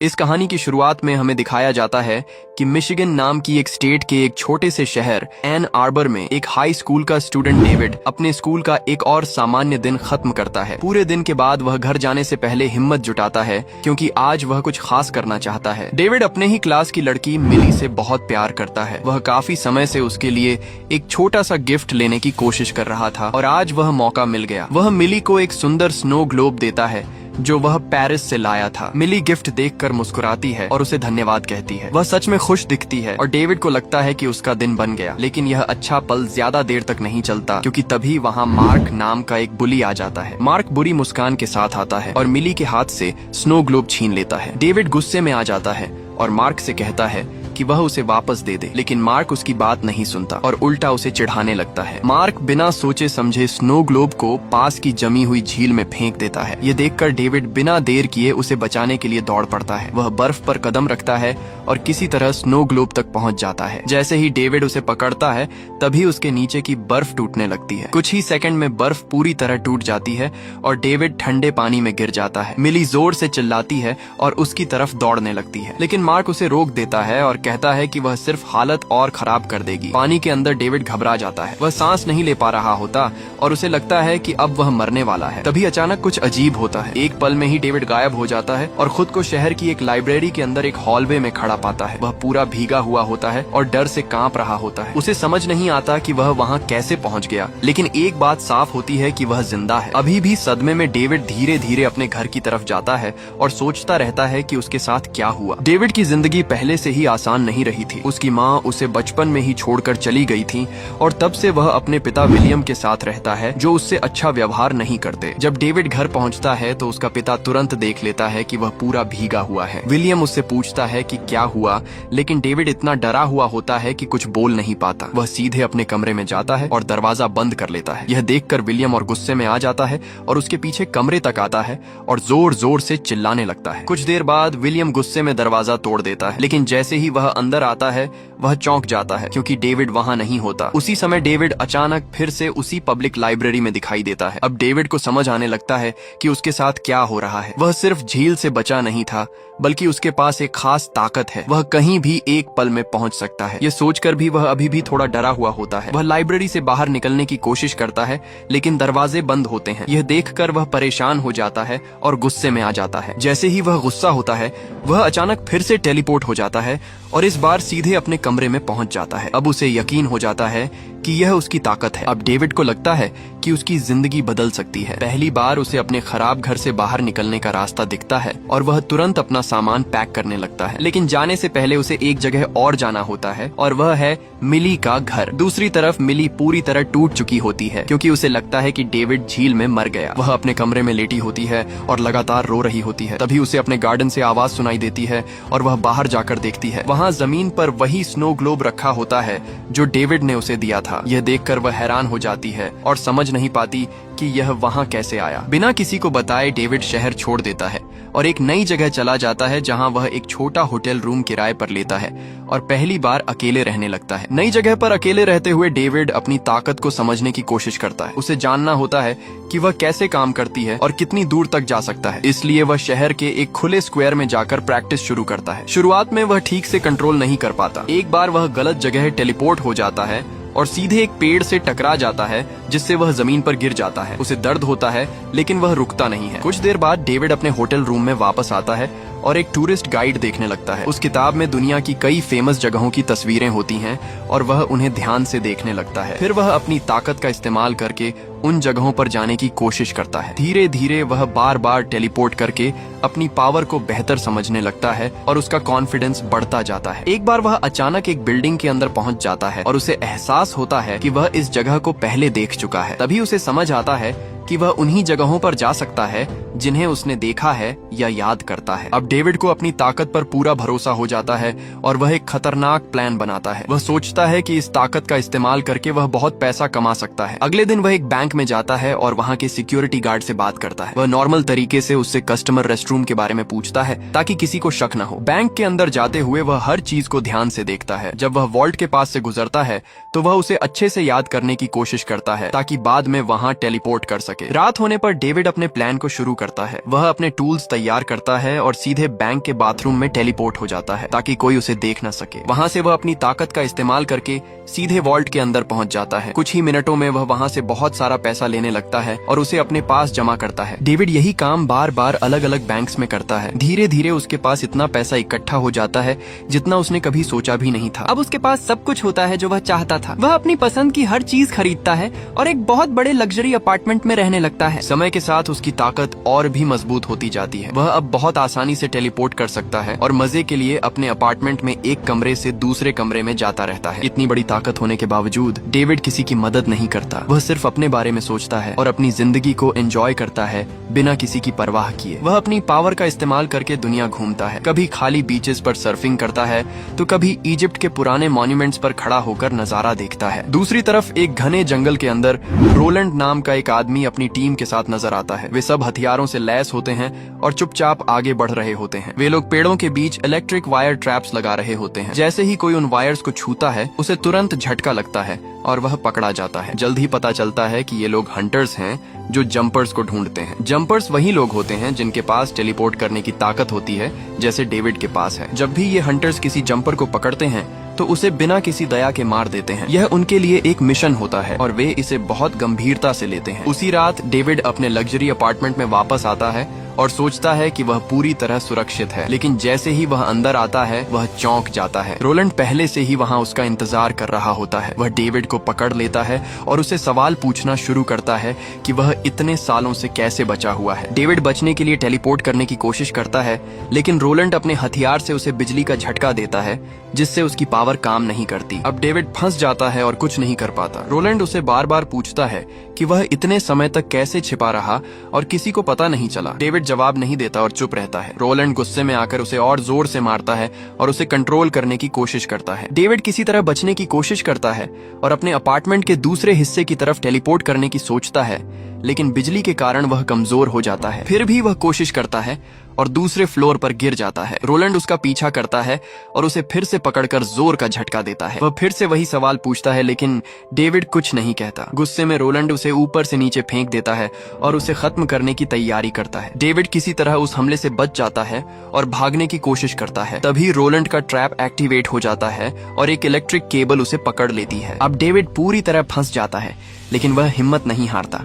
इस कहानी की शुरुआत में हमें दिखाया जाता है कि मिशिगन नाम की एक स्टेट के एक छोटे से शहर एन आर्बर में एक हाई स्कूल का स्टूडेंट डेविड अपने स्कूल का एक और सामान्य दिन खत्म करता है। पूरे दिन के बाद वह घर जाने से पहले हिम्मत जुटाता है क्योंकि आज वह कुछ खास करना चाहता है। डेविड अपने ही क्लास की लड़की मिली से बहुत प्यार करता है। वह काफी समय से उसके लिए एक छोटा सा गिफ्ट लेने की कोशिश कर रहा था और आज वह मौका मिल गया। वह मिली को एक सुंदर स्नो ग्लोब देता है जो वह पेरिस से लाया था। मिली गिफ्ट देखकर मुस्कुराती है और उसे धन्यवाद कहती है। वह सच में खुश दिखती है और डेविड को लगता है कि उसका दिन बन गया। लेकिन यह अच्छा पल ज्यादा देर तक नहीं चलता क्योंकि तभी वहाँ मार्क नाम का एक बुली आ जाता है। मार्क बुरी मुस्कान के साथ आता है और मिली के हाथ से स्नो ग्लोब छीन लेता है। डेविड गुस्से में आ जाता है और मार्क से कहता है कि वह उसे वापस दे दे, लेकिन मार्क उसकी बात नहीं सुनता और उल्टा उसे चिढ़ाने लगता है। मार्क बिना सोचे समझे स्नो ग्लोब को पास की जमी हुई झील में फेंक देता है। ये देखकर डेविड बिना देर किए उसे बचाने के लिए दौड़ पड़ता है। वह बर्फ पर कदम रखता है और किसी तरह स्नो ग्लोब तक पहुंच जाता है। जैसे ही डेविड उसे पकड़ता है तभी उसके नीचे की बर्फ टूटने लगती है। कुछ ही सेकंड में बर्फ पूरी तरह टूट जाती है और डेविड ठंडे पानी में गिर जाता है। मिली जोर से चिल्लाती है और उसकी तरफ दौड़ने लगती है, लेकिन मार्क उसे रोक देता है और कहता है कि वह सिर्फ हालत और खराब कर देगी। पानी के अंदर डेविड घबरा जाता है। वह सांस नहीं ले पा रहा होता और उसे लगता है कि अब वह मरने वाला है। तभी अचानक कुछ अजीब होता है। एक पल में ही डेविड गायब हो जाता है और खुद को शहर की एक लाइब्रेरी के अंदर एक हॉलवे में खड़ा पाता है। वह पूरा भीगा हुआ होता है और डर से कांप रहा होता है। उसे समझ नहीं आता कि वह वहाँ कैसे पहुँच गया, लेकिन एक बात साफ होती है कि वह जिंदा है। अभी भी सदमे में डेविड धीरे धीरे अपने घर की तरफ जाता है और सोचता रहता है कि उसके साथ क्या हुआ। डेविड की जिंदगी पहले से ही आसान नहीं रही थी। उसकी माँ उसे बचपन में ही छोड़कर चली गई थी और तब से वह अपने पिता विलियम के साथ रहता है जो उससे अच्छा व्यवहार नहीं करते। जब डेविड घर पहुंचता है तो उसका पिता तुरंत देख लेता है कि वह पूरा भीगा हुआ है। विलियम उससे पूछता है कि क्या हुआ, लेकिन डेविड इतना डरा हुआ होता है कि कुछ बोल नहीं पाता। वह सीधे अपने कमरे में जाता है और दरवाजा बंद कर लेता है। यह देखकर विलियम और गुस्से में आ जाता है और उसके पीछे कमरे तक आता है और जोर जोर से चिल्लाने लगता है। कुछ देर बाद विलियम गुस्से में दरवाजा तोड़ देता है, लेकिन जैसे ही वह अंदर आता है वह चौंक जाता है क्योंकि डेविड वहाँ नहीं होता। उसी समय डेविड अचानक फिर से उसी पब्लिक लाइब्रेरी में दिखाई देता है। अब डेविड को समझ आने लगता है कि उसके साथ क्या हो रहा है। वह सिर्फ झील से बचा नहीं था बल्कि उसके पास एक खास ताकत है। वह कहीं भी एक पल में पहुंच सकता है। ये सोचकर भी वह अभी भी थोड़ा डरा हुआ होता है। वह लाइब्रेरी से बाहर निकलने की कोशिश करता है लेकिन दरवाजे बंद होते हैं। यह देखकर वह परेशान हो जाता है और गुस्से में आ जाता है। जैसे ही वह गुस्सा होता है वह अचानक फिर से टेलीपोर्ट हो जाता है और इस बार सीधे अपने कमरे में पहुंच जाता है। अब उसे यकीन हो जाता है कि यह उसकी ताकत है। अब डेविड को लगता है कि उसकी जिंदगी बदल सकती है। पहली बार उसे अपने खराब घर से बाहर निकलने का रास्ता दिखता है और वह तुरंत अपना सामान पैक करने लगता है। लेकिन जाने से पहले उसे एक जगह और जाना होता है और वह है मिली का घर। दूसरी तरफ मिली पूरी तरह टूट चुकी होती है क्योंकि उसे लगता है कि डेविड झील में मर गया। वह अपने कमरे में लेटी होती है और लगातार रो रही होती है। तभी उसे अपने गार्डन से आवाज सुनाई देती है और वह बाहर जाकर देखती है। वहाँ जमीन पर वही स्नो ग्लोब रखा होता है जो डेविड ने उसे दिया था। यह देखकर वह हैरान हो जाती है और समझ नहीं पाती कि यह वहाँ कैसे आया। बिना किसी को बताए डेविड शहर छोड़ देता है और एक नई जगह चला जाता है जहाँ वह एक छोटा होटल रूम किराए पर लेता है और पहली बार अकेले रहने लगता है। नई जगह पर अकेले रहते हुए डेविड अपनी ताकत को समझने की कोशिश करता है। उसे जानना होता है कि वह कैसे काम करती है और कितनी दूर तक जा सकता है। इसलिए वह शहर के एक खुले स्क्वायर में जाकर प्रैक्टिस शुरू करता है। शुरुआत में वह ठीक से कंट्रोल नहीं कर पाता। एक बार वह गलत जगह टेलीपोर्ट हो जाता है और सीधे एक पेड़ से टकरा जाता है जिससे वह जमीन पर गिर जाता है। उसे दर्द होता है लेकिन वह रुकता नहीं है। कुछ देर बाद डेविड अपने होटल रूम में वापस आता है और एक टूरिस्ट गाइड देखने लगता है। उस किताब में दुनिया की कई फेमस जगहों की तस्वीरें होती हैं और वह उन्हें ध्यान से देखने लगता है। फिर वह अपनी ताकत का इस्तेमाल करके उन जगहों पर जाने की कोशिश करता है। धीरे धीरे वह बार बार टेलीपोर्ट करके अपनी पावर को बेहतर समझने लगता है और उसका कॉन्फिडेंस बढ़ता जाता है। एक बार वह अचानक एक बिल्डिंग के अंदर पहुंच जाता है और उसे एहसास होता है कि वह इस जगह को पहले देख चुका है। तभी उसे समझ आता है कि वह उन्हीं जगहों पर जा सकता है जिन्हें उसने देखा है या याद करता है। अब डेविड को अपनी ताकत पर पूरा भरोसा हो जाता है और वह एक खतरनाक प्लान बनाता है। वह सोचता है कि इस ताकत का इस्तेमाल करके वह बहुत पैसा कमा सकता है। अगले दिन वह एक बैंक में जाता है और वहाँ के सिक्योरिटी गार्ड से बात करता है। वह नॉर्मल तरीके से उससे कस्टमर रेस्टरूम के बारे में पूछता है ताकि किसी को शक न हो। बैंक के अंदर जाते हुए वह हर चीज को ध्यान से देखता है। जब वह वॉल्ट के पास से गुजरता है तो वह उसे अच्छे से याद करने की कोशिश करता है ताकि बाद में वहाँ टेलीपोर्ट कर सके। रात होने पर डेविड अपने प्लान को शुरू करता है। वह अपने टूल्स तैयार करता है और सीधे बैंक के बाथरूम में टेलीपोर्ट हो जाता है ताकि कोई उसे देख न सके। वहाँ से वह अपनी ताकत का इस्तेमाल करके सीधे वॉल्ट के अंदर पहुंच जाता है। कुछ ही मिनटों में वह वहाँ से बहुत सारा पैसा लेने लगता है और उसे अपने पास जमा करता है। डेविड यही काम बार बार अलग अलग बैंक्स में करता है। धीरे धीरे उसके पास इतना पैसा इकट्ठा हो जाता है जितना उसने कभी सोचा भी नहीं था। अब उसके पास सब कुछ होता है जो वह चाहता था। वह अपनी पसंद की हर चीज खरीदता है और एक बहुत बड़े लग्जरी अपार्टमेंट में रहने लगता है। समय के साथ उसकी ताकत और भी मजबूत होती जाती है। वह अब बहुत आसानी से टेलीपोर्ट कर सकता है और मजे के लिए अपने अपार्टमेंट में एक कमरे से दूसरे कमरे में जाता रहता है। इतनी बड़ी ताकत होने के बावजूद डेविड किसी की मदद नहीं करता। वह सिर्फ अपने बारे में सोचता है और अपनी जिंदगी को एंजॉय करता है बिना किसी की परवाह किए। वह अपनी पावर का इस्तेमाल करके दुनिया घूमता है। कभी खाली बीचेस पर सर्फिंग करता है तो कभी इजिप्ट के पुराने मॉन्यूमेंट्स पर खड़ा होकर नजारा देखता है। दूसरी तरफ एक घने जंगल के अंदर रोलैंड नाम का एक आदमी अपनी टीम के साथ नजर आता है। वे सब हथियारों से लैस होते हैं और चुपचाप आगे बढ़ रहे होते हैं। वे लोग पेड़ों के बीच इलेक्ट्रिक वायर ट्रैप्स लगा रहे होते हैं। जैसे ही कोई उन वायर्स को छूता है उसे तुरंत झटका लगता है और वह पकड़ा जाता है। जल्द ही पता चलता है कि ये लोग हंटर्स हैं जो जंपर्स को ढूंढते हैं। जंपर्स वही लोग होते हैं जिनके पास टेलीपोर्ट करने की ताकत होती है, जैसे डेविड के पास है। जब भी ये हंटर्स किसी जंपर को पकड़ते हैं तो उसे बिना किसी दया के मार देते हैं। यह उनके लिए एक मिशन होता है और वे इसे बहुत गंभीरता से लेते हैं। उसी रात डेविड अपने लग्जरी अपार्टमेंट में वापस आता है और सोचता है कि वह पूरी तरह सुरक्षित है, लेकिन जैसे ही वह अंदर आता है वह चौंक जाता है। रोलैंड पहले से ही वहाँ उसका इंतजार कर रहा होता है। वह डेविड को पकड़ लेता है और उसे सवाल पूछना शुरू करता है कि वह इतने सालों से कैसे बचा हुआ है। डेविड बचने के लिए टेलीपोर्ट करने की कोशिश करता है, लेकिन रोलैंड अपने हथियार से उसे बिजली का झटका देता है जिससे उसकी पावर काम नहीं करती। अब डेविड फंस जाता है और कुछ नहीं कर पाता। रोलैंड उसे बार बार पूछता है कि वह इतने समय तक कैसे छिपा रहा और किसी को पता नहीं चला। डेविड जवाब नहीं देता और चुप रहता है। रोलैंड गुस्से में आकर उसे और जोर से मारता है और उसे कंट्रोल करने की कोशिश करता है। डेविड किसी तरह बचने की कोशिश करता है और अपने अपार्टमेंट के दूसरे हिस्से की तरफ टेलीपोर्ट करने की सोचता है, लेकिन बिजली के कारण वह कमजोर हो जाता है। फिर भी वह कोशिश करता है और दूसरे फ्लोर पर गिर जाता है। रोलैंड उसका पीछा करता है और उसे फिर से पकड़कर जोर का झटका देता है। वह फिर से वही सवाल पूछता है, लेकिन डेविड कुछ नहीं कहता। गुस्से में रोलैंड उसे ऊपर से नीचे फेंक देता है और उसे खत्म करने की तैयारी करता है। डेविड किसी तरह उस हमले से बच जाता है और भागने की कोशिश करता है। तभी रोलैंड का ट्रैप एक्टिवेट हो जाता है और एक इलेक्ट्रिक केबल उसे पकड़ लेती है। अब डेविड पूरी तरह फंस जाता है, लेकिन वह हिम्मत नहीं हारता।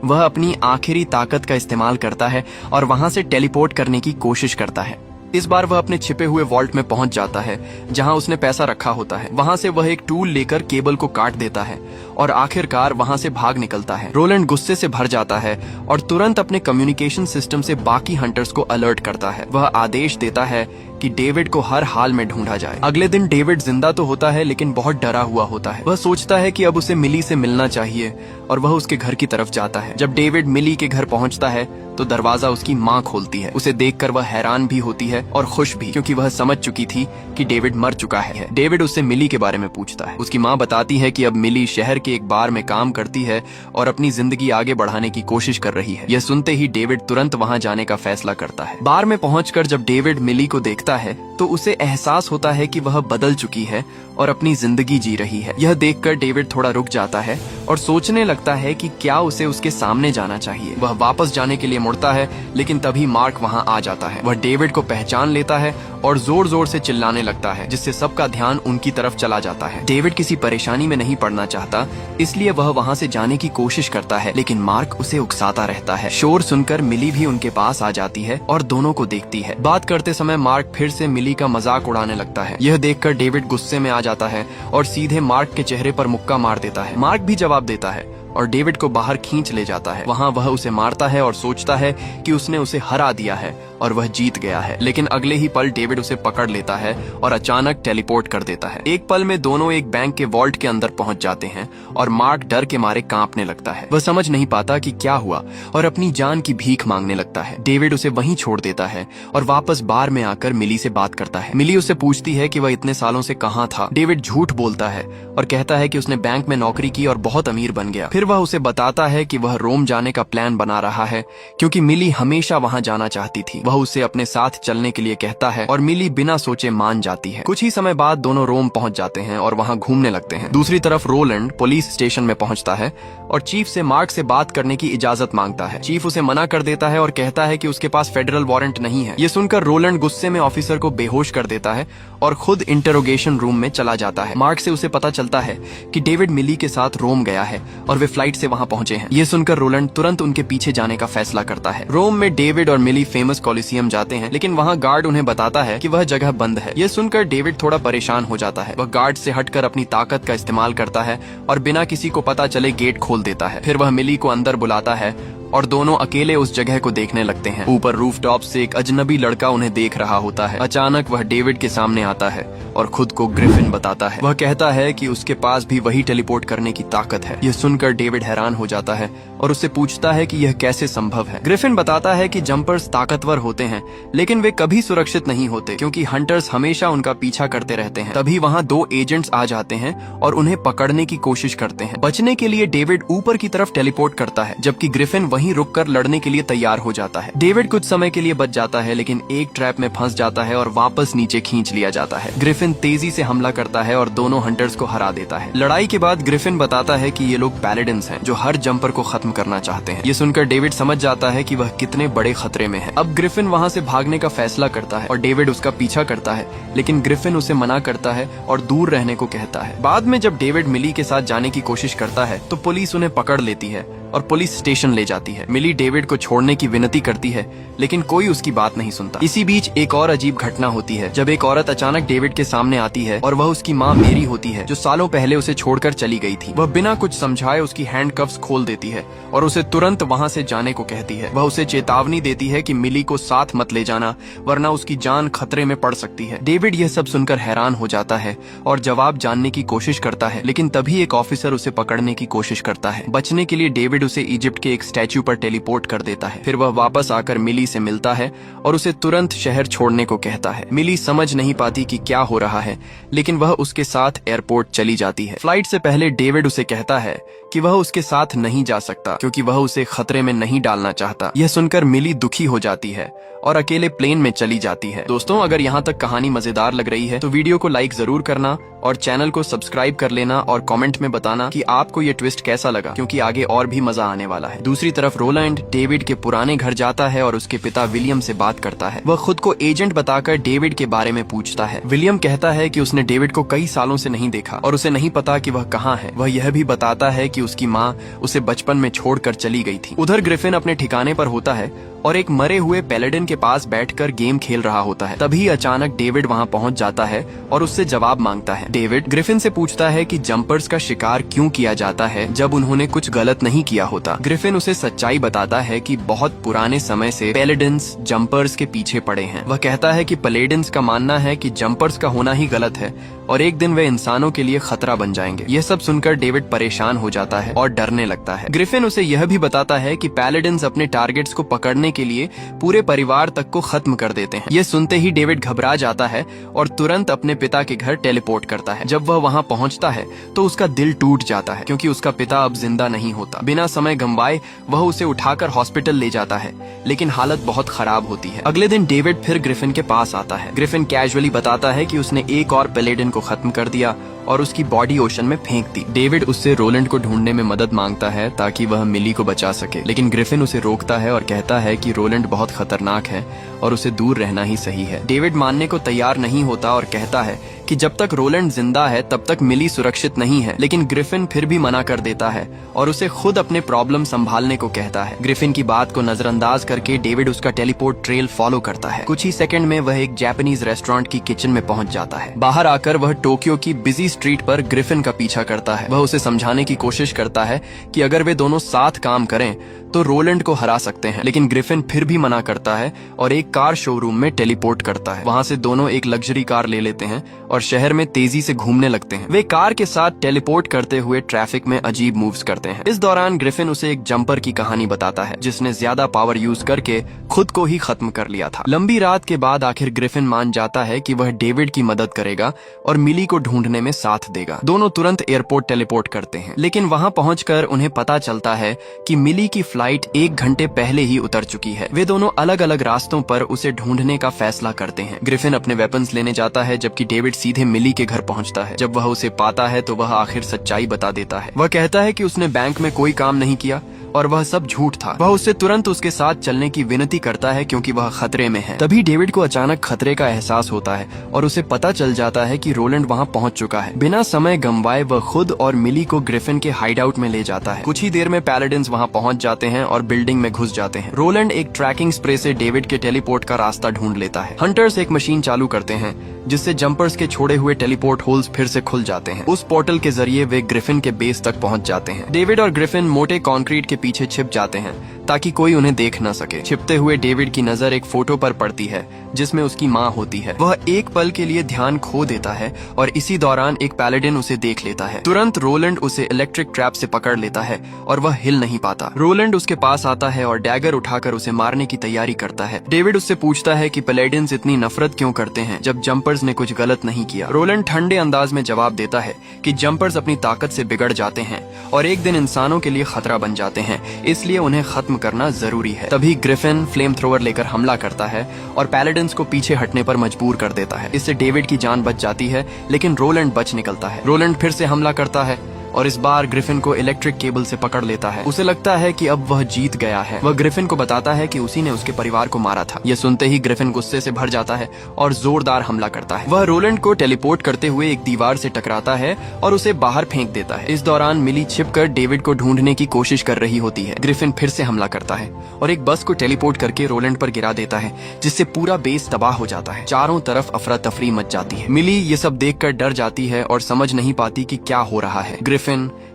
वह अपनी आखिरी ताकत का इस्तेमाल करता है और वहां से टेलीपोर्ट करने की कोशिश करता है। इस बार वह अपने छिपे हुए वॉल्ट में पहुंच जाता है जहां उसने पैसा रखा होता है। वहां से वह एक टूल लेकर केबल को काट देता है और आखिरकार वहां से भाग निकलता है। रोलैंड गुस्से से भर जाता है और तुरंत अपने कम्युनिकेशन सिस्टम से बाकी हंटर्स को अलर्ट करता है। वह आदेश देता है कि डेविड को हर हाल में ढूंढा जाए। अगले दिन डेविड जिंदा तो होता है, लेकिन बहुत डरा हुआ होता है। वह सोचता है कि अब उसे मिली से मिलना चाहिए और वह उसके घर की तरफ जाता है। जब डेविड मिली के घर पहुंचता है तो दरवाजा उसकी माँ खोलती है। उसे देखकर वह हैरान भी होती है और खुश भी, क्योंकि वह समझ चुकी थी कि डेविड मर चुका है। डेविड उससे मिली के बारे में पूछता है। उसकी माँ बताती है कि अब मिली शहर के एक बार में काम करती है और अपनी जिंदगी आगे बढ़ाने की कोशिश कर रही है। यह सुनते ही डेविड तुरंत वहाँ जाने का फैसला करता है। बार में पहुंचकर जब डेविड मिली को देखता है तो उसे एहसास होता है कि वह बदल चुकी है और अपनी जिंदगी जी रही है। यह देखकर डेविड थोड़ा रुक जाता है और सोचने लगता है कि क्या उसे उसके सामने जाना चाहिए। वह वापस जाने के लिए मुड़ता है, लेकिन तभी मार्क वहां आ जाता है। वह डेविड को पहचान लेता है और जोर जोर से चिल्लाने लगता है, जिससे सबका ध्यान उनकी तरफ चला जाता है। डेविड किसी परेशानी में नहीं पड़ना चाहता, इसलिए वह वहां से जाने की कोशिश करता है, लेकिन मार्क उसे उकसाता रहता है। शोर सुनकर मिली भी उनके पास आ जाती है और दोनों को देखती है। बात करते समय मार्क फिर से मिली का मजाक उड़ाने लगता है। यह देखकर डेविड गुस्से में आ जाता है और सीधे मार्क के चेहरे पर मुक्का मार देता है। मार्क भी जवाब देता है और डेविड को बाहर खींच ले जाता है। वहाँ वह उसे मारता है और सोचता है कि उसने उसे हरा दिया है और वह जीत गया है, लेकिन अगले ही पल डेविड उसे पकड़ लेता है और अचानक टेलीपोर्ट कर देता है। एक पल में दोनों एक बैंक के वॉल्ट के अंदर पहुंच जाते हैं और मार्क डर के मारे कांपने लगता है। वह समझ नहीं पाता कि क्या हुआ और अपनी जान की भीख मांगने लगता है। डेविड उसे वहीं छोड़ देता है और वापस बार में आकर मिली से बात करता है। मिली उससे पूछती है कि वह इतने सालों से कहाँ था। डेविड झूठ बोलता है और कहता है कि उसने बैंक में नौकरी की और बहुत अमीर बन गया। फिर वह उसे बताता है कि वह रोम जाने का प्लान बना रहा है, क्योंकि मिली हमेशा वहां जाना चाहती थी। वह उसे अपने साथ चलने के लिए कहता है और मिली बिना सोचे मान जाती है। कुछ ही समय बाद दोनों रोम पहुंच जाते हैं और वहां घूमने लगते हैं। दूसरी तरफ रोलैंड पुलिस स्टेशन में पहुंचता है और चीफ से मार्क से बात करने की इजाजत मांगता है। चीफ उसे मना कर देता है और कहता है कि उसके पास फेडरल वारंट नहीं है। ये सुनकर रोलैंड गुस्से में ऑफिसर को बेहोश कर देता है और खुद इंटरोगेशन रूम में चला जाता है। मार्क से उसे पता चलता है कि डेविड मिली के साथ रोम गया है और वे फ्लाइट से वहां पहुंचे हैं। ये सुनकर रोलैंड तुरंत उनके पीछे जाने का फैसला करता है। रोम में डेविड और मिली फेमस कॉलिसियम जाते हैं, लेकिन वहां गार्ड उन्हें बताता है कि वह जगह बंद है। ये सुनकर डेविड थोड़ा परेशान हो जाता है। वह गार्ड से हटकर अपनी ताकत का इस्तेमाल करता है और बिना किसी को पता चले गेट खोल देता है। फिर वह मिली को अंदर बुलाता है और दोनों अकेले उस जगह को देखने लगते हैं। ऊपर रूफटॉप से एक अजनबी लड़का उन्हें देख रहा होता है। अचानक वह डेविड के सामने आता है और खुद को ग्रिफिन बताता है। वह कहता है कि उसके पास भी वही टेलीपोर्ट करने की ताकत है। यह सुनकर डेविड हैरान हो जाता है और उससे पूछता है कि यह कैसे संभव है। ग्रिफिन बताता है कि जंपर्स ताकतवर होते हैं, लेकिन वे कभी सुरक्षित नहीं होते क्योंकि हंटर्स हमेशा उनका पीछा करते रहते हैं। तभी वहाँ 2 एजेंट्स आ जाते हैं और उन्हें पकड़ने की कोशिश करते हैं। बचने के लिए डेविड ऊपर की तरफ टेलीपोर्ट करता है, जबकि ग्रिफिन वहीं रुककर लड़ने के लिए तैयार हो जाता है। डेविड कुछ समय के लिए बच जाता है, लेकिन एक ट्रैप में फंस जाता है और वापस नीचे खींच लिया जाता है। ग्रिफिन तेजी से हमला करता है और दोनों हंटर्स को हरा देता है। लड़ाई के बाद ग्रिफिन बताता है कि ये लोग पैलेडिन्स हैं जो हर जंपर को खत्म करना चाहते हैं। ये सुनकर डेविड समझ जाता है कि वह कितने बड़े खतरे में है। अब ग्रिफिन वहाँ से भागने का फैसला करता है और डेविड उसका पीछा करता है, लेकिन ग्रिफिन उसे मना करता है और दूर रहने को कहता है। बाद में जब डेविड मिली के साथ जाने की कोशिश करता है तो पुलिस उन्हें पकड़ लेती है और पुलिस स्टेशन ले जाती है। मिली डेविड को छोड़ने की विनती करती है, लेकिन कोई उसकी बात नहीं सुनता। इसी बीच एक और अजीब घटना होती है जब एक औरत अचानक डेविड के सामने आती है और वह उसकी माँ मेरी होती है, जो सालों पहले उसे छोड़कर चली गई थी। वह बिना कुछ समझाए उसकी हैंडकफ्स खोल देती है और उसे तुरंत वहाँ से जाने को कहती है। वह उसे चेतावनी देती है कि मिली को साथ मत ले जाना, वरना उसकी जान खतरे में पड़ सकती है। डेविड यह सब सुनकर हैरान हो जाता है और जवाब जानने की कोशिश करता है, लेकिन तभी एक ऑफिसर उसे पकड़ने की कोशिश करता है। बचने के लिए डेविड उसे इजिप्ट के एक स्टैच्यू पर टेलीपोर्ट कर देता है। फिर वह वापस आकर मिली से मिलता है और उसे तुरंत शहर छोड़ने को कहता है। मिली समझ नहीं पाती कि क्या हो रहा है, लेकिन वह उसके साथ एयरपोर्ट चली जाती है। फ्लाइट से पहले डेविड उसे कहता है कि वह उसके साथ नहीं जा सकता क्योंकि वह उसे खतरे में नहीं डालना चाहता। यह सुनकर मिली दुखी हो जाती है और अकेले प्लेन में चली जाती है। दोस्तों, अगर यहाँ तक कहानी मजेदार लग रही है तो वीडियो को लाइक जरूर करना और चैनल को सब्सक्राइब कर लेना और कमेंट में बताना कि आपको ये ट्विस्ट कैसा लगा, क्योंकि आगे और भी मजा आने वाला है। दूसरी तरफ रोलैंड डेविड के पुराने घर जाता है और उसके पिता विलियम से बात करता है। वह खुद को एजेंट बताकर डेविड के बारे में पूछता है। विलियम कहता है कि उसने डेविड को कई सालों से नहीं देखा और उसे नहीं पता कि वह कहाँ है। वह यह भी बताता है कि उसकी माँ उसे बचपन में छोड़कर चली गई थी। उधर ग्रिफिन अपने ठिकाने पर होता है और एक मरे हुए पैलेडिन के पास बैठकर गेम खेल रहा होता है। तभी अचानक डेविड वहां पहुंच जाता है और उससे जवाब मांगता है। डेविड ग्रिफिन से पूछता है कि जंपर्स का शिकार क्यों किया जाता है जब उन्होंने कुछ गलत नहीं किया होता। ग्रिफिन उसे सच्चाई बताता है कि बहुत पुराने समय से पैलेडिन्स जंपर्स के पीछे पड़े हैं। वह कहता है कि पैलेडिन्स का मानना है कि जंपर्स का होना ही गलत है और एक दिन वे इंसानों के लिए खतरा बन जाएंगे। यह सब सुनकर डेविड परेशान हो जाता है और डरने लगता है। ग्रिफिन उसे यह भी बताता है कि पैलेडिन्स अपने टारगेट्स को पकड़ने के लिए पूरे परिवार तक को खत्म कर देते हैं। यह सुनते ही डेविड घबरा जाता है और तुरंत अपने पिता के घर टेलीपोर्ट करता है। जब वह वहां पहुंचता है तो उसका दिल टूट जाता है क्योंकि उसका पिता अब जिंदा नहीं होता। बिना समय गंवाए वह उसे उठाकर हॉस्पिटल ले जाता है, लेकिन हालत बहुत खराब होती है। अगले दिन डेविड फिर ग्रिफिन के पास आता है। ग्रिफिन कैजुअली बताता है कि उसने एक और पैलेडिन को खत्म कर दिया और उसकी बॉडी ओशन में फेंक दी। डेविड उससे रोलैंड को ढूंढने में मदद मांगता है ताकि वह मिली को बचा सके, लेकिन ग्रिफिन उसे रोकता है और कहता है कि रोलैंड बहुत खतरनाक है और उसे दूर रहना ही सही है। डेविड मानने को तैयार नहीं होता और कहता है कि जब तक रोलैंड जिंदा है तब तक मिली सुरक्षित नहीं है, लेकिन ग्रिफिन फिर भी मना कर देता है और उसे खुद अपने प्रॉब्लम संभालने को कहता है। ग्रिफिन की बात को नजरअंदाज करके डेविड उसका टेलीपोर्ट ट्रेल फॉलो करता है। कुछ ही सेकंड में वह एक जापानीज रेस्टोरेंट की किचन में पहुंच जाता है। बाहर आकर वह टोक्यो की बिजी स्ट्रीट पर ग्रिफिन का पीछा करता है। वह उसे समझाने की कोशिश करता है कि अगर वे दोनों साथ काम करें तो रोलैंड को हरा सकते हैं, लेकिन ग्रिफिन फिर भी मना करता है और एक कार शोरूम में टेलीपोर्ट करता है। वहां से दोनों एक लग्जरी कार ले लेते हैं और और शहर में तेजी से घूमने लगते हैं। वे कार के साथ टेलीपोर्ट करते हुए ट्रैफिक में अजीब मूव्स करते हैं। इस दौरान ग्रिफिन उसे एक जंपर की कहानी बताता है जिसने ज्यादा पावर यूज करके खुद को ही खत्म कर लिया था। लंबी रात के बाद आखिर ग्रिफिन मान जाता है कि वह डेविड की मदद करेगा और मिली को ढूंढने में साथ देगा। दोनों तुरंत एयरपोर्ट टेलीपोर्ट करते हैं, लेकिन वहां पहुंचकर उन्हें पता चलता है कि मिली की फ्लाइट 1 घंटे पहले ही उतर चुकी है। वे दोनों अलग अलग रास्तों पर उसे ढूंढने का फैसला करते हैं। ग्रिफिन अपने वेपन्स लेने जाता है जबकि डेविड सीधे मिली के घर पहुंचता है। जब वह उसे पाता है तो वह आखिर सच्चाई बता देता है। वह कहता है कि उसने बैंक में कोई काम नहीं किया और वह सब झूठ था। वह उससे तुरंत उसके साथ चलने की विनती करता है क्योंकि वह खतरे में है। तभी डेविड को अचानक खतरे का एहसास होता है और उसे पता चल जाता है कि रोलैंड वहां पहुंच चुका है। बिना समय गंवाए वह खुद और मिली को ग्रिफिन के हाइडआउट में ले जाता है। कुछ ही देर में पैलेडिन्स वहां पहुंच जाते हैं और बिल्डिंग में घुस जाते हैं। रोलैंड एक ट्रैकिंग स्प्रे से डेविड के टेलीपोर्ट का रास्ता ढूंढ लेता है। हंटर्स एक मशीन चालू करते हैं जिससे जंपर्स के छोड़े हुए टेलीपोर्ट होल्स फिर से खुल जाते हैं। उस पोर्टल के जरिए वे ग्रिफिन के बेस तक पहुंच जाते हैं। डेविड और ग्रिफिन मोटे कंक्रीट के पीछे छिप जाते हैं ताकि कोई उन्हें देख न सके। छिपते हुए डेविड की नजर एक फोटो पर पड़ती है जिसमें उसकी माँ होती है। वह एक पल के लिए ध्यान खो देता है और इसी दौरान एक पैलेडिन उसे देख लेता है। तुरंत रोलैंड उसे इलेक्ट्रिक ट्रैप से पकड़ लेता है और वह हिल नहीं पाता। रोलैंड उसके पास आता है और डैगर उठाकर उसे मारने की तैयारी करता है। डेविड उससे पूछता है कि पैलेडिन्स इतनी नफरत क्यों करते हैं जब जंपर्स ने कुछ गलत नहीं किया। रोलैंड ठंडे अंदाज में जवाब देता है कि जंपर्स अपनी ताकत से बिगड़ जाते हैं और एक दिन इंसानों के लिए खतरा बन जाते हैं, इसलिए उन्हें खत्म करना जरूरी है। तभी ग्रिफिन फ्लेम थ्रोवर लेकर हमला करता है और पैलेडिन्स को पीछे हटने पर मजबूर कर देता है। इससे डेविड की जान बच जाती है, लेकिन रोलैंड बच निकलता है। रोलैंड फिर से हमला करता है और इस बार ग्रिफिन को इलेक्ट्रिक केबल से पकड़ लेता है। उसे लगता है कि अब वह जीत गया है। वह ग्रिफिन को बताता है कि उसी ने उसके परिवार को मारा था। यह सुनते ही ग्रिफिन गुस्से से भर जाता है और जोरदार हमला करता है। वह रोलैंड को टेलीपोर्ट करते हुए एक दीवार से टकराता है और उसे बाहर फेंक देता है। इस दौरान मिली छिपकर डेविड को ढूंढने की कोशिश कर रही होती है। ग्रिफिन फिर से हमला करता है और एक बस को टेलीपोर्ट करके रोलैंड पर गिरा देता है, जिससे पूरा बेस तबाह हो जाता है। चारों तरफ अफरा तफरी मच जाती है। मिली ये सब देखकर डर जाती है और समझ नहीं पाती कि क्या हो रहा है। ग्रिफिन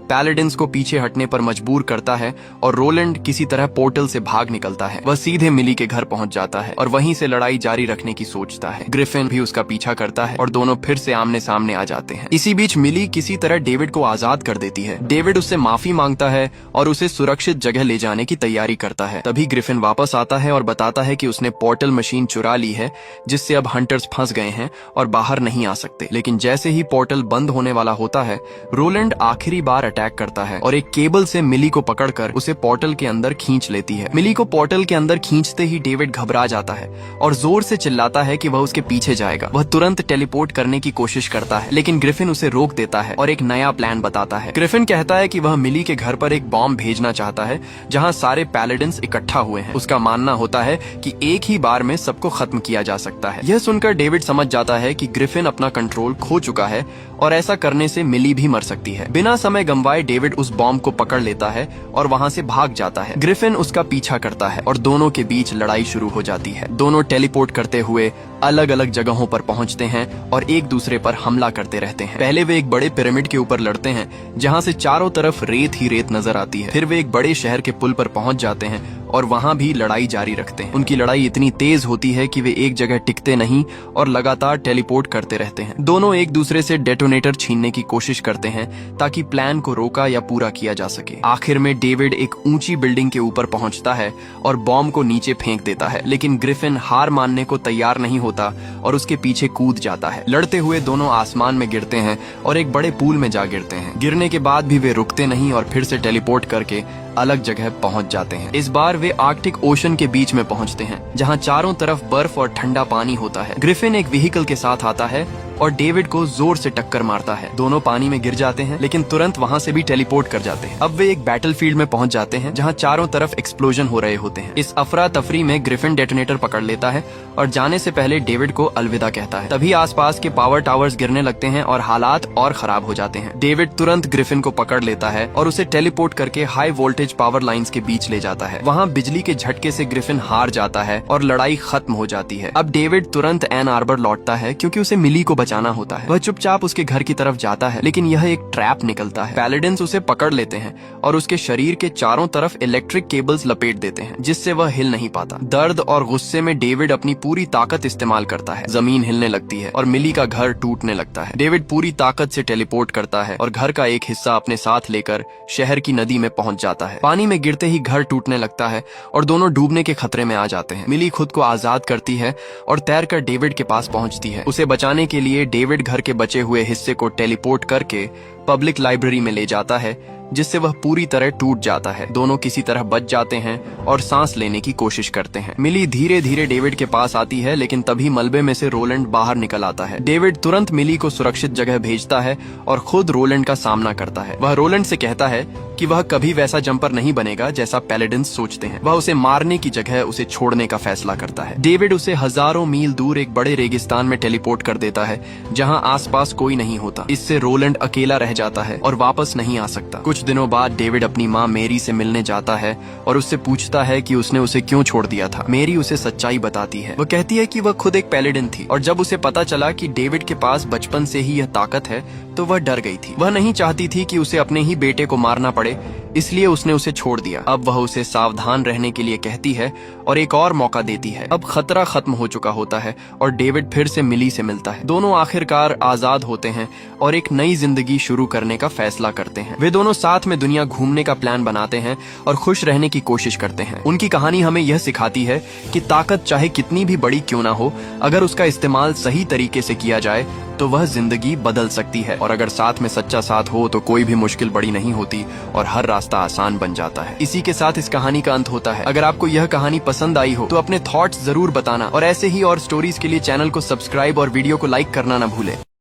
पैलेडिन्स को पीछे हटने पर मजबूर करता है और रोलैंड किसी तरह पोर्टल से भाग निकलता है। वह सीधे मिली के घर पहुंच जाता है और वहीं से लड़ाई जारी रखने की सोचता है। ग्रिफिन भी उसका पीछा करता है और दोनों फिर से आमने सामने आ जाते हैं। इसी बीच मिली किसी तरह डेविड को आजाद कर देती है। डेविड उससे माफी मांगता है और उसे सुरक्षित जगह ले जाने की तैयारी करता है। तभी ग्रिफिन वापस आता है और बताता है कि उसने पोर्टल मशीन चुरा ली है, जिससे अब हंटर्स फंस गए हैं और बाहर नहीं आ सकते। लेकिन जैसे ही पोर्टल बंद होने वाला होता है, रोलैंड आखिरी बार अटैक करता है और एक केबल से मिली को पकड़कर उसे पोर्टल के अंदर खींच लेती है। मिली को पोर्टल के अंदर खींचते ही डेविड घबरा जाता है और जोर से चिल्लाता है कि वह उसके पीछे जाएगा। वह तुरंत टेलीपोर्ट करने की कोशिश करता है, लेकिन ग्रिफिन उसे रोक देता है और एक नया प्लान बताता है। ग्रिफिन कहता है कि वह मिली के घर पर एक बॉम्ब भेजना चाहता है जहां सारे पैलेडिन्स इकट्ठा हुए हैं। उसका मानना होता है कि एक ही बार में सबको खत्म किया जा सकता है। यह सुनकर डेविड समझ जाता है कि ग्रिफिन अपना कंट्रोल खो चुका है और ऐसा करने से मिली भी मर सकती है। बिना समय गंवाए डेविड उस बॉम्ब को पकड़ लेता है और वहां से भाग जाता है। ग्रिफिन उसका पीछा करता है और दोनों के बीच लड़ाई शुरू हो जाती है। दोनों टेलीपोर्ट करते हुए अलग अलग जगहों पर पहुंचते हैं और एक दूसरे पर हमला करते रहते हैं। पहले वे एक बड़े पिरामिड के ऊपर लड़ते हैं जहां से चारों तरफ रेत ही रेत नजर आती है। फिर वे एक बड़े शहर के पुल पर पहुंच जाते हैं और वहां भी लड़ाई जारी रखते हैं। उनकी लड़ाई इतनी तेज होती है कि वे एक जगह टिकते नहीं और लगातार टेलीपोर्ट करते रहते हैं। दोनों एक दूसरे से डेटोनेटर छीनने की कोशिश करते हैं ताकि प्लान को रोका या पूरा किया जा सके। आखिर में डेविड एक ऊंची बिल्डिंग के ऊपर पहुंचता है और बॉम्ब को नीचे फेंक देता है, लेकिन ग्रिफिन हार मानने को तैयार नहीं होता और उसके पीछे कूद जाता है। लड़ते हुए दोनों आसमान में गिरते हैं और एक बड़े पूल में जा गिरते हैं। गिरने के बाद भी वे रुकते नहीं और फिर से टेलीपोर्ट करके अलग जगह पहुंच जाते हैं। इस बार वे आर्कटिक ओशन के बीच में पहुंचते हैं जहां चारों तरफ बर्फ और ठंडा पानी होता है। ग्रिफिन एक व्हीकल के साथ आता है और डेविड को जोर से टक्कर मारता है। दोनों पानी में गिर जाते हैं, लेकिन तुरंत वहां से भी टेलीपोर्ट कर जाते हैं। अब वे एक बैटलफील्ड में पहुंच जाते हैं जहां चारों तरफ एक्सप्लोजन हो रहे होते हैं। इस अफरा तफरी में ग्रिफिन डेटोनेटर पकड़ लेता है और जाने से पहले डेविड को अलविदा कहता है। तभी आसपास के पावर टावर्स गिरने लगते हैं और हालात और खराब हो जाते हैं। डेविड तुरंत ग्रिफिन को पकड़ लेता है और उसे टेलीपोर्ट करके हाई वोल्टेज पावर लाइंस के बीच ले जाता है। वहां बिजली के झटके से ग्रिफिन हार जाता है और लड़ाई खत्म हो जाती है। अब डेविड तुरंत एन आर्बर लौटता है क्योंकि उसे मिली को बचाना होता है। वह चुपचाप उसके घर की तरफ जाता है, लेकिन यह एक ट्रैप निकलता है। पैलेडिन्स उसे पकड़ लेते हैं और उसके शरीर के चारों तरफ इलेक्ट्रिक केबल्स लपेट देते हैं, जिससे वह हिल नहीं पाता। दर्द और गुस्से में डेविड अपनी पूरी ताकत इस्तेमाल करता है। जमीन हिलने लगती है और मिली का घर टूटने लगता है। डेविड पूरी ताकत से टेलीपोर्ट करता है और घर का एक हिस्सा अपने साथ लेकर शहर की नदी में पहुंच जाता है। पानी में गिरते ही घर टूटने लगता है और दोनों डूबने के खतरे में आ जाते हैं। मिली खुद को आजाद करती है और तैरकर डेविड के पास पहुंचती है। उसे बचाने के लिए डेविड घर के बचे हुए हिस्से को टेलीपोर्ट करके पब्लिक लाइब्रेरी में ले जाता है, जिससे वह पूरी तरह टूट जाता है। दोनों किसी तरह बच जाते हैं और सांस लेने की कोशिश करते हैं। मिली धीरे धीरे डेविड के पास आती है, लेकिन तभी मलबे में से रोलैंड बाहर निकल आता है। डेविड तुरंत मिली को सुरक्षित जगह भेजता है और खुद रोलैंड का सामना करता है। वह रोलैंड से कहता है कि वह कभी वैसा जंपर नहीं बनेगा जैसा पैलेडिन्स सोचते हैं। वह उसे मारने की जगह उसे छोड़ने का फैसला करता है। डेविड उसे हजारों मील दूर एक बड़े रेगिस्तान में टेलीपोर्ट कर देता है, जहां आसपास कोई नहीं होता। इससे रोलैंड अकेला रह जाता है और वापस नहीं आ सकता। कुछ दिनों बाद डेविड अपनी माँ मेरी से मिलने जाता है और उससे पूछता है कि उसने उसे क्यों छोड़ दिया था। मेरी उसे सच्चाई बताती है। वह कहती है कि वह खुद एक पैलेडिन थी और जब उसे पता चला कि डेविड के पास बचपन से ही यह ताकत है तो वह डर गई थी। वह नहीं चाहती थी कि उसे अपने ही बेटे को मारना पड़े, इसलिए उसने उसे छोड़ दिया। अब वह उसे सावधान रहने के लिए कहती है और एक और मौका देती है। अब खतरा खत्म हो चुका होता है और डेविड फिर से मिली से मिलता है। दोनों आखिरकार आजाद होते हैं और एक नई जिंदगी शुरू करने का फैसला करते हैं। वे दोनों साथ में दुनिया घूमने का प्लान बनाते हैं और खुश रहने की कोशिश करते हैं। उनकी कहानी हमें यह सिखाती है कि ताकत चाहे कितनी भी बड़ी क्यों ना हो, अगर उसका इस्तेमाल सही तरीके से किया जाए तो वह जिंदगी बदल सकती है। और अगर साथ में सच्चा साथ हो तो कोई भी मुश्किल बड़ी नहीं होती और हर रास्ता आसान बन जाता है। इसी के साथ इस कहानी का अंत होता है। अगर आपको यह कहानी पसंद आई हो तो अपने थॉट्स जरूर बताना और ऐसे ही और स्टोरीज के लिए चैनल को सब्सक्राइब और वीडियो को लाइक करना ना भूलें।